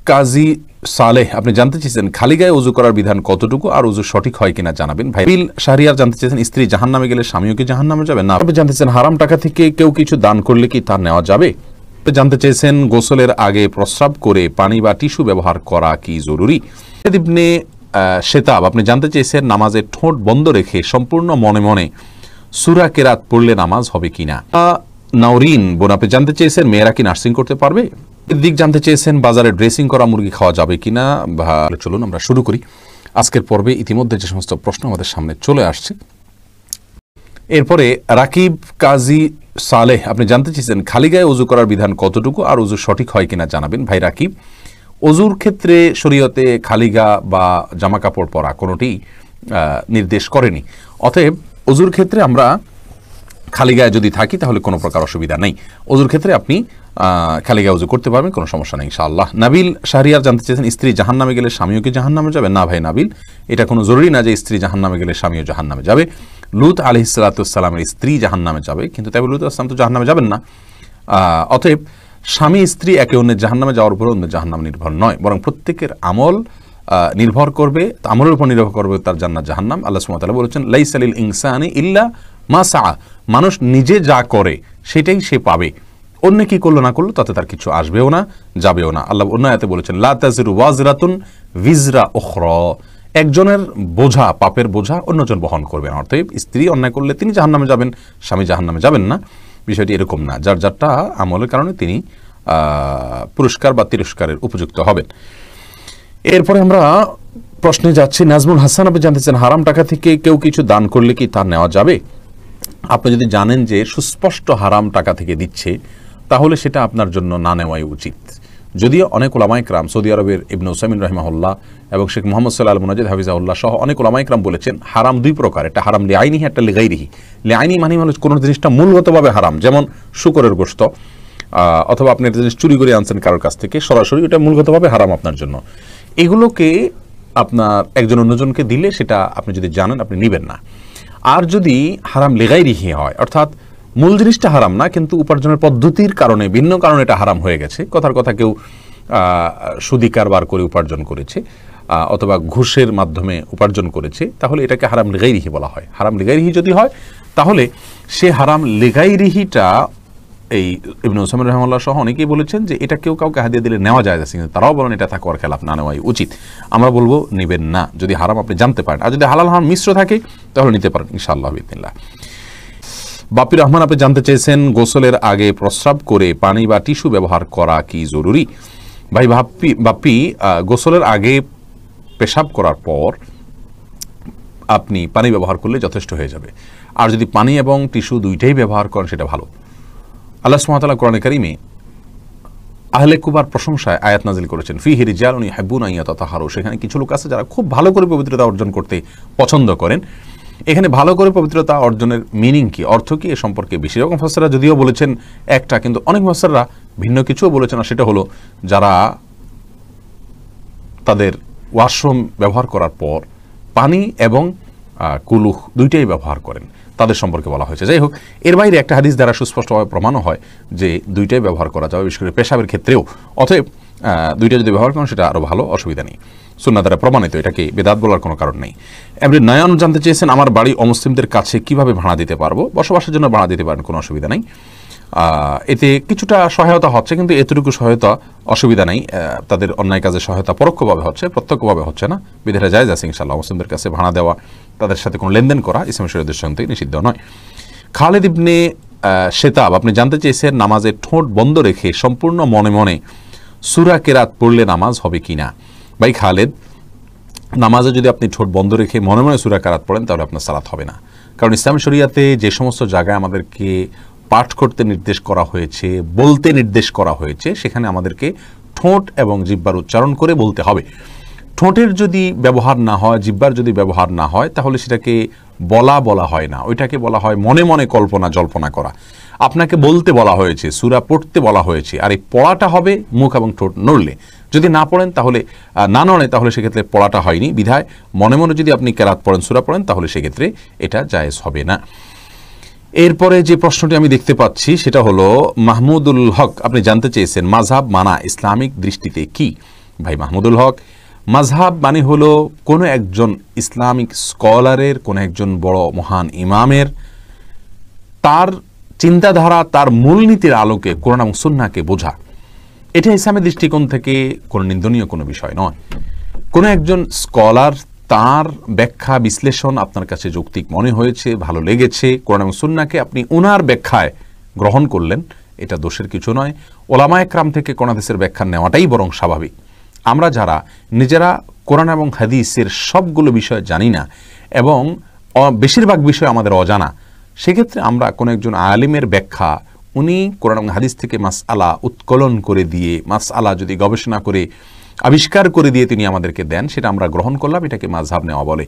কাজী সালেহ আপনি জানতে চেয়েছেন খালি গায়ে ওযু করার বিধান কতটুকু আর ওযু সঠিক হয় কিনা জানাবেন। ভাই বিল শাহরিয়ার জানতে চেয়েছেন স্ত্রী জাহান্নামে গেলে স্বামীও কি জাহান্নামে যাবে না। আপনি জানতে চেয়েছেন হারাম টাকা থেকে কেউ কিছু দান করলে কি তা নেওয়া যাবে। জানতে চেয়েছেন গোসলের আগে প্রস্রাব করে পানি বা টিস্যু ব্যবহার করা কি জরুরি। ইবনে শেতাব আপনি জানতে চেয়েছেন নামাজে ঠোঁট বন্ধ রেখে সম্পূর্ণ মনে মনে সূরা কেরাত পড়লে নামাজ হবে কিনা। নাওরিন বোন আপনি জানতে চেয়েছেন মেয়েরা কি নার্সিং করতে পারবে। এর দিক জানতে চেয়েছেন বাজারে ড্রেসিং করা মুরগি খাওয়া যাবে কিনা। চলুন আমরা শুরু করি। আজকের পর্বে ইতিমধ্যে যে সমস্ত প্রশ্ন আমাদের সামনে চলে আসছে, এরপরে রাকিব কাজী সালেহ আপনি জানতে চেয়েছেন খালি গায়ে ওযু করার বিধান কতটুকু আর ওযু সঠিক হয় কিনা জানাবেন। ভাই রাকিব, ওযুর ক্ষেত্রে শরীয়তে খালি গা বা জামা কাপড় পরা কোনোটি নির্দেশ করেনি। অতএব ওযুর ক্ষেত্রে আমরা খালি গায়ে যদি থাকি তাহলে কোনো প্রকার অসুবিধা নেই। ওযুর ক্ষেত্রে আপনি খালি গায়ে ওযু করতে পারবেন, কোনো সমস্যা নেই ইনশাআল্লাহ। নাবিল শাহরিয়ার জানতে চেয়েছেন স্ত্রী জাহান্নামে গেলে স্বামীও কি জাহান্নামে যাবে। না ভাই নাবিল, এটা কোনো জরুরি না যে স্ত্রী জাহান্নামে গেলে স্বামীও জাহান্নামে যাবে। লূত আলাইহিস সালামের স্ত্রী জাহান্নামে যাবে, কিন্তু তাই লূত আসলাম তো জাহান্নামে যাবেন না। অতএব স্বামী স্ত্রী একে অন্যের জাহান্নামে যাওয়ার উপর অন্য জাহান্নাম নির্ভর নয়, বরং প্রত্যেকের আমল নির্ভর করবে, আমলের উপর নির্ভর করবে তার জান্নাত জাহান্নাম। আল্লাহ সুবহানাহু ওয়া তাআলা বলেছেন লাইসা লিল ইনসানি ইল্লা মা সাআ, মানুষ নিজে যা করে সেটাই সে পাবে, অন্য কি করলো না করলো তাতে তার কিছু আসবেও না যাবেও না। আল্লাহ অন্য আয়াতে বলেছেন লা তাজিরু ওয়াজিরাতুন ভিজরা উখরা, একজনের বোঝা পাপের বোঝা অন্যজন বহন করবে না। অর্থাৎ স্ত্রী অন্যায় করলে তিনি জাহান্নামে যাবেন, স্বামী জাহান্নামে যাবেন না। বিষয়টি এরকম না, যার যারটা আমলের কারণে তিনি পুরস্কার বা তিরস্কারের উপযুক্ত হবেন। এরপরে আমরা প্রশ্নে যাচ্ছি। নাজমুল হাসান আপনি জানতে চান হারাম টাকা থেকে কেউ কিছু দান করলে কি তা নেওয়া যাবে। আপনি যদি জানেন যে সুস্পষ্ট হারাম টাকা থেকে দিচ্ছে তাহলে সেটা আপনার জন্য না নেওয়াই উচিত। যদিও অনেক উলামায়ে কেরাম, সৌদি আরবের ইবনে উসাইমিন রাহিমাহুল্লাহ এবং শেখ মুহাম্মদ সাল্লাল্লাহু আল মুনাজ্জিদ হাফিজাহুল্লাহ সহ অনেক উলামায়ে কেরাম বলেছেন হারাম দুই প্রকার, একটা হারাম লিআইনিহি, একটা লিগাইরিহি। লিআইনি মানে হলো কোনো জিনিসটা মূলগতভাবে হারাম, যেমন শুকরের গোশত, অথবা আপনি একটা জিনিস চুরি করে আনছেন কারোর কাছ থেকে সরাসরি, এটা মূলগতভাবে হারাম আপনার জন্য। এগুলোকে আপনার একজন অন্যজনকে দিলে সেটা আপনি যদি জানেন আপনি নেবেন না। আর যদি হারাম লিগাইরিহি হয়, অর্থাৎ মূল জিনিসটা হারাম না কিন্তু উপার্জনের পদ্ধতির কারণে ভিন্ন কারণে এটা হারাম হয়ে গেছে, কথার কথা কেউ সুদি কারবার করে উপার্জন করেছে অথবা ঘুষের মাধ্যমে উপার্জন করেছে, তাহলে এটাকে হারাম লিগাইরিহি বলা হয়। হারাম লিগাইরিহি যদি হয় তাহলে সে হারাম লিগাইরিহিটা, এই ইবনে উসাইমিন রাহিমাহুল্লাহ সহ অনেকেই বলেছেন যে এটা কেউ কাউকে হাদিয়া দিলে নেওয়া যায় না, কিন্তু তারাও বলেন এটা তাকওয়ার খেলাফ, না নেওয়াই উচিত। আমরা বলবো নেবেন না যদি হারাম আপনি জানতে পারেন, আর যদি হালাল হারাম মিশ্র থাকে তাহলে নিতে পারেন ইনশাআল্লাহ বিইذنিল্লাহ। বাপ্পি রহমান আপনি জানতে চেয়েছেন গোসলের আগে প্রস্রাব করে পানি বা টিস্যু ব্যবহার করা কি জরুরি। ভাই বাপ্পি, গোসলের আগে পেশাব করার পর আপনি পানি ব্যবহার করলে যথেষ্ট হয়ে যাবে, আর যদি পানি এবং টিস্যু দুইটাই ব্যবহার করেন সেটা ভালো। আল্লাহ সুবহানাহু ওয়া তাআলা কোরআনে কারিমে আহলে কুবার প্রশংসায় আয়াত নাজিল করেছেন ফিহি রিজালুন ইউহিব্বুনা আন ইয়াতাতাহহারু, সেখানে কিছু লোক আছে যারা খুব ভালো করে পবিত্রতা অর্জন করতে পছন্দ করেন। এখানে ভালো করে পবিত্রতা অর্জনের মিনিং কি, অর্থ কি, এ সম্পর্কে বেশি রকম মুফাসসিররা যদিও বলেছেন একটা, কিন্তু অনেক মুফাসসিররা ভিন্ন কিছুও বলেছেন, আর সেটা হলো যারা তাদের ওয়াশরুম ব্যবহার করার পর পানি এবং কুলুহ দুইটাই ব্যবহার করেন তাদের সম্পর্কে বলা হয়েছে। যাই হোক, এর বাইরে একটা হাদিস দ্বারা সুস্পষ্টভাবে প্রমাণও হয় যে দুইটাই ব্যবহার করা যাবে, বিশেষ করে পেশাবের ক্ষেত্রেও। অতএব দুইটা যদি ব্যবহার করেন সেটা আরও ভালো, অসুবিধা নেই, সুন্নাহ দ্বারা প্রমাণিত, এটাকে বেদাত বলার কোনো কারণ নেই। এমনি নয়ন জানতে চেয়েছেন আমার বাড়ি অমুসলিমদের কাছে কিভাবে ভাড়া দিতে পারবো। বসবাসের জন্য ভাড়া দিতে পারেন, কোনো অসুবিধা নেই। এতে কিছুটা সহায়তা হচ্ছে, কিন্তু এতটুকু সহায়তা অসুবিধা নেই, তাদের অন্যায় কাজে সহায়তা পরোক্ষভাবে হচ্ছে, প্রত্যক্ষভাবে হচ্ছে না, বিধায় জায়েজ আছে ইনশাআল্লাহ। মুসলিমদের কাছে ভাড়া দেওয়া, তাদের সাথে কোনো লেনদেন করা ইসলামী শরীয়তের সঙ্গে নিষিদ্ধ নয়। খালেদ ইবনে শেতাব আপনি জানতে চেয়েছেন নামাজে ঠোঁট বন্ধ রেখে সম্পূর্ণ মনে মনে সূরা কেরাত পড়লে নামাজ হবে কিনা। ভাই খালেদ, নামাজে যদি আপনি ঠোঁট বন্ধ রেখে মনে মনে সূরা কেরাত পড়েন তাহলে আপনার সালাত হবে না, কারণ ইসলামী শরীয়তে যে সমস্ত জায়গায় আমাদেরকে পাঠ করতে নির্দেশ করা হয়েছে, বলতে নির্দেশ করা হয়েছে, সেখানে আমাদেরকে ঠোঁট এবং জিহ্বার উচ্চারণ করে বলতে হবে। ঠোঁটের যদি ব্যবহার না হয়, জিহ্বার যদি ব্যবহার না হয়, তাহলে সেটাকে বলা হয় না, ওইটাকে বলা হয় মনে মনে কল্পনা জল্পনা করা। আপনাকে বলতে বলা হয়েছে, সূরা পড়তে বলা হয়েছে, আর এই পড়াটা হবে মুখ এবং ঠোঁট নড়লে। যদি না পড়েন তাহলে না নড়ে তাহলে সেক্ষেত্রে পড়াটা হয়নি, বিধায় মনে মনে যদি আপনি কেরাত পড়েন, সূরা পড়েন, তাহলে সেক্ষেত্রে এটা জায়েজ হবে না। এরপরে যে প্রশ্নটি আমি দেখতে পাচ্ছি সেটা হলো মাহমুদুল হক আপনি জানতে চেয়েছেন মাযহাব মানা ইসলামিক দৃষ্টিতে কি। ভাই মাহমুদুল হক, মাযহাব মানে হলো কোনো একজন ইসলামিক স্কলারের, কোনো একজন বড় মহান ইমামের তার চিন্তাধারা, তার মূলনীতির আলোকে কোরআন এবং সুন্নাহকে বোঝা। এটা ইসলামের দৃষ্টিকোণ থেকে কোনো নিন্দনীয় কোনো বিষয় নয়। কোনো একজন স্কলার তার ব্যাখ্যা বিশ্লেষণ আপনার কাছে যৌক্তিক মনে হয়েছে, ভালো লেগেছে, কোরআন এবং সুন্নাহকে আপনি ওনার ব্যাখ্যায় গ্রহণ করলেন, এটা দোষের কিছু নয়। ওলামা একরাম থেকে কোন হাদিসের ব্যাখ্যা নেওয়াটাই বরং স্বাভাবিক। আমরা যারা নিজেরা কোরআন এবং হাদিসের সবগুলো বিষয় জানি না এবং বেশিরভাগ বিষয় আমাদের অজানা, সেক্ষেত্রে আমরা কোনো একজন আলিমের ব্যাখ্যা, উনি কোরআন এবং হাদিস থেকে মাসআলা উৎকলন করে দিয়ে, মাসআলা যদি গবেষণা করে আবিষ্কার করে দিয়ে তিনি আমাদেরকে দেন, সেটা আমরা গ্রহণ করলাম, এটাকে মাযহাব নেওয়া বলে।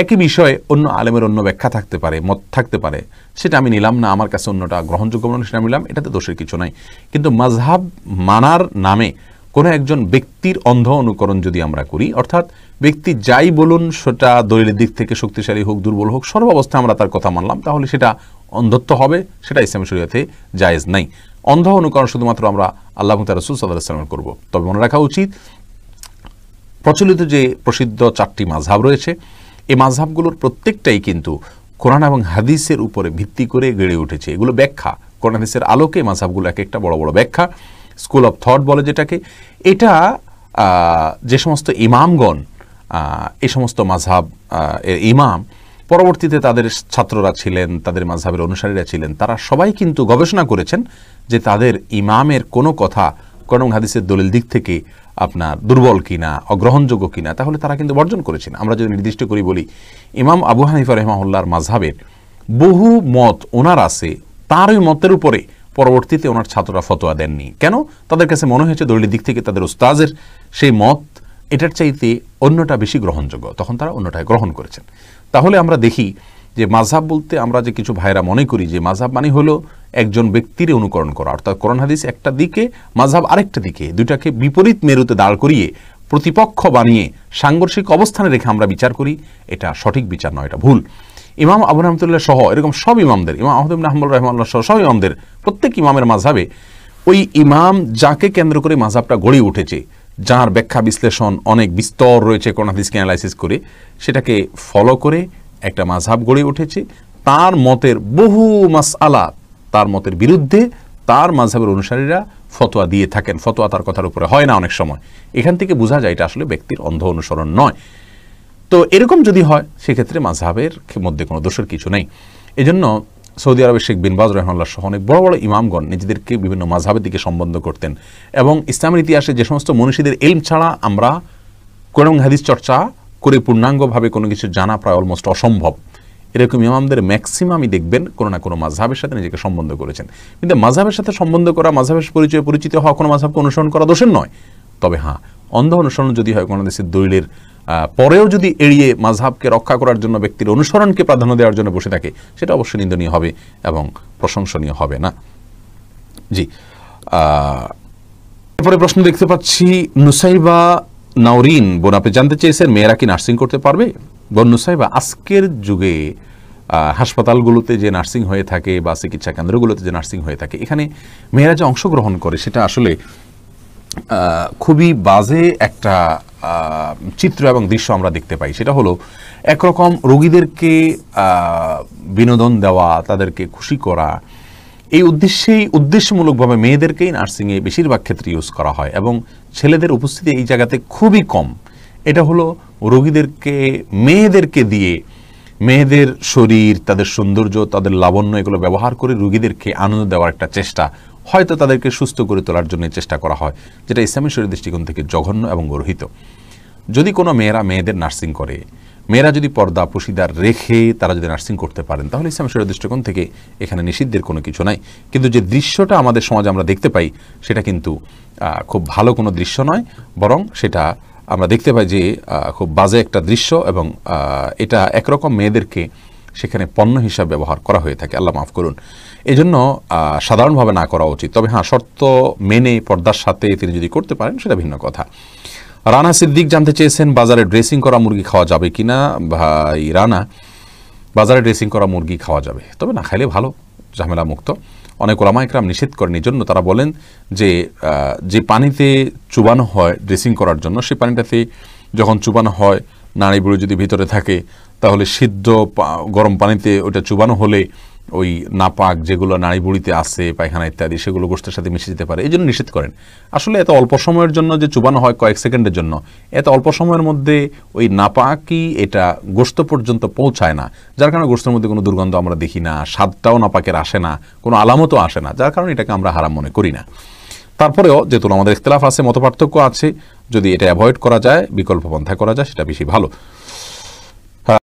একই বিষয়ে অন্য আলেমের অন্য ব্যাখ্যা থাকতে পারে, মত থাকতে পারে, সেটা আমি নিলাম না, আমার কাছে অন্যটা গ্রহণযোগ্য মনে সেটা নিলাম, এটাতে দোষের কিছু নাই। কিন্তু মাযহাব মানার নামে কোনো একজন ব্যক্তির অন্ধ অনুকরণ যদি আমরা করি, অর্থাৎ ব্যক্তি যাই বলুন সেটা দলিলের দিক থেকে শক্তিশালী হোক দুর্বল হোক, সর্বাবস্থায় আমরা তার কথা মানলাম, তাহলে সেটা অন্ধত্ব হবে, সেটা ইসলামী শরীয়তে জায়েজ নাই। অন্ধ অনুকরণ শুধুমাত্র আমরা আল্লাহ এবং তার রাসূল সাল্লাল্লাহু আলাইহি ওয়াসাল্লামের করব। তবে মনে রাখা উচিত, প্রচলিত যে প্রসিদ্ধ 4টি মাযহাব রয়েছে, এই মাযহাবগুলোর প্রত্যেকটাই কিন্তু কোরআন এবং হাদিসের উপরে ভিত্তি করে গড়ে উঠেছে। এগুলো ব্যাখ্যা, কোরআন হাদিসের আলোকে মাযহাবগুলো এক একটা বড় বড় ব্যাখ্যা, স্কুল অফ থট বলে যেটাকে। এটা যে সমস্ত ইমামগণ, এই সমস্ত মাযহাব ইমাম, পরবর্তীতে তাদের ছাত্ররা ছিলেন, তাদের মাযহাবের অনুসারীরা ছিলেন, তারা সবাই কিন্তু গবেষণা করেছেন যে তাদের ইমামের কোনো কথা কোরআন এবং হাদিসের দলিল দিক থেকে আপনার দুর্বল কিনা, অগ্রহণযোগ্য কিনা, তাহলে তারা কিন্তু বর্জন করেছেন। আমরা যদি নির্দিষ্ট করি বলি, ইমাম আবু হানিফা রাহিমাহুল্লাহর মাযহাবের বহু মত ওনার আছে, তার ওই মতের উপরে পরবর্তীতে ওনার ছাত্ররা ফতোয়া দেননি। কেন? তাদের কাছে মনে হয়েছে দলিলের দিক থেকে তাদের উস্তাজের সেই মত এটার চাইতে অন্যটা বেশি গ্রহণযোগ্য, তখন তারা অন্যটায় গ্রহণ করেছেন। তাহলে আমরা দেখি যে মাযহাব বলতে আমরা যে কিছু ভাইরা মনে করি যে মাযহাব মানে হলো একজন ব্যক্তির অনুকরণ করা, অর্থাৎ কোরআন হাদিস একটা দিকে, মাযহাব আরেকটা দিকে, দুইটাকে বিপরীত মেরুতে দাঁড় করিয়ে প্রতিপক্ষ বানিয়ে সাংঘর্ষিক অবস্থানে রেখে আমরা বিচার করি, এটা সঠিক বিচার নয়, এটা ভুল। ইমাম আবু রহমতুল্লাহ সহ এরকম সব ইমামদের, ইমাম আহমদ ইবনে হাম্বল রাহিমাহুল্লাহ সহ সব ইমামদের, প্রত্যেক ইমামের মাযহাবে ওই ইমাম যাকে কেন্দ্র করে মাযহাবটা গড়ে উঠেছে, যার ব্যাখ্যা বিশ্লেষণ অনেক বিস্তর রয়েছে কোরআন হাদিসকে অ্যানালাইসিস করে, সেটাকে ফলো করে একটা মাযহাব গড়ে উঠেছে। তার মতের বহু মাসআলা, তার মতের বিরুদ্ধে তার মাযহাবের অনুসারীরা ফতোয়া দিয়ে থাকেন, ফতোয়া তার কথার উপরে হয় না অনেক সময়। এখান থেকে বোঝা যায় এটা আসলে ব্যক্তির অন্ধ অনুসরণ নয়। তো এরকম যদি হয়, সেক্ষেত্রে মাযহাবের মধ্যে কোনো দোষের কিছু নেই। এজন্য সৌদি আরবের শেখ বিন বাজ রাহিমাহুল্লাহ সহ অনেক বড় বড় ইমামগণ নিজেদেরকে বিভিন্ন মাযহাবের দিকে সম্বন্ধ করতেন, এবং ইসলামের ইতিহাসে যে সমস্ত মনীষীদের ইলম ছাড়া আমরা কোরআন এবং হাদিস চর্চা করে পূর্ণাঙ্গভাবে কোনো কিছু জানা প্রায় অলমোস্ট অসম্ভব, এরকম ইমামদের ম্যাক্সিমামই দেখবেন কোনো না কোনো মাযহাবের সাথে নিজেকে সম্বন্ধ করেছেন। কিন্তু মাযহাবের সাথে সম্বন্ধ করা, মাযহাবের পরিচয় পরিচিত হওয়া কোনো মাযহাবকে অনুসরণ করা দোষের নয়। তবে হ্যাঁ, অন্ধ অনুসরণ যদি হয়, কোনো দেশের দলিলের পরেও যদি এড়িয়ে মাযহাবকে রক্ষা করার জন্য ব্যক্তির অনুসরণকে প্রাধান্য দেওয়ার জন্য বসে থাকে, সেটা অবশ্যই নিন্দনীয় হবে এবং প্রশংসনীয় হবে না। জি, এরপরে প্রশ্ন দেখতে পাচ্ছি, নুসাইবা নাওরিন বোন, আপনি জানতে চেয়েছেন মেয়েরা কি নার্সিং করতে পারবে? বোন নুসাইবা, আজকের যুগে হাসপাতালগুলোতে যে নার্সিং হয়ে থাকে বা চিকিৎসা কেন্দ্রগুলোতে যে নার্সিং হয়ে থাকে, এখানে মেয়েরা যে অংশগ্রহণ করে, সেটা আসলে খুবই বাজে একটা চিত্র এবং দৃশ্য আমরা দেখতে পাই। সেটা হলো একরকম রোগীদেরকে বিনোদন দেওয়া, তাদেরকে খুশি করা, এই উদ্দেশ্যমূলকভাবে মেয়েদেরকেই নার্সিংয়ে বেশিরভাগ ক্ষেত্রে ইউজ করা হয় এবং ছেলেদের উপস্থিতি এই জায়গাতে খুবই কম। এটা হলো রোগীদেরকে, মেয়েদেরকে দিয়ে, মেয়েদের শরীর, তাদের সৌন্দর্য, তাদের লাবণ্য, এগুলো ব্যবহার করে রোগীদেরকে আনন্দ দেওয়ার একটা চেষ্টা, হয়তো তাদেরকে সুস্থ করে তোলার জন্য চেষ্টা করা হয়, যেটা ইসলামী শরীয়তের দৃষ্টিকোণ থেকে জঘন্য এবং গর্হিত। যদি কোনো মেয়েরা মেয়েদের নার্সিং করে, মেয়েরা যদি পর্দা পুশিদার রেখে তারা যদি নার্সিং করতে পারেন, তাহলে ইসলামী শরীয়তের দৃষ্টিকোণ থেকে এখানে নিষিদ্ধের কোনো কিছু নাই। কিন্তু যে দৃশ্যটা আমাদের সমাজে আমরা দেখতে পাই, সেটা কিন্তু খুব ভালো কোনো দৃশ্য নয়, বরং সেটা আমরা দেখতে পাই যে খুব বাজে একটা দৃশ্য, এবং এটা একরকম মেয়েদেরকে সেখানে পণ্য হিসাবে ব্যবহার করা হয়ে থাকে, আল্লাহ মাফ করুন। এজন্য সাধারণভাবে না করা উচিত। তবে হ্যাঁ, শর্ত মেনে পর্দার সাথে তিনি যদি করতে পারেন, সেটা ভিন্ন কথা। রানা সিদ্দিক জানতে চেয়েছেন, বাজারে ড্রেসিং করা মুরগি খাওয়া যাবে কিনা? ভাই রানা, বাজারে ড্রেসিং করা মুরগি খাওয়া যাবে, তবে না খাইলে ভালো, ঝামেলা মুক্ত। অনেক ওলামা ইকরাম নিষেধ করেন। এই জন্য তারা বলেন যে যে পানিতে চুবানো হয় ড্রেসিং করার জন্য, সেই পানিটাতে যখন চুবানো হয় নাড়ি বুড়ি যদি ভিতরে থাকে, তাহলে সিদ্ধ গরম পানিতে ওটা চুবানো হলে ওই নাপাক যেগুলো নাড়ি বুড়িতে আছে পায়খানা ইত্যাদি সেগুলো গোশতের সাথে মিশে যেতে পারে, এই জন্য নিষেধ করেন। আসলে এত অল্প সময়ের জন্য যে চুবানো হয় কয়েক সেকেন্ডের জন্য, এত অল্প সময়ের মধ্যে ওই নাপাকি এটা গোশত পর্যন্ত পৌঁছায় না, যার কারণে গোশতের মধ্যে কোনো দুর্গন্ধ আমরা দেখি না, স্বাদটাও নাপাকের আসে না, কোনো আলামতও আসে না, যার কারণে এটাকে আমরা হারাম মনে করি না। তারপরেও যেহেতু আমাদের ইখতিলাফ আছে, মতপার্থক্য আছে, যদি এটা অ্যাভয়েড করা যায়, বিকল্প পন্থা করা যায়, সেটা বেশি ভালো।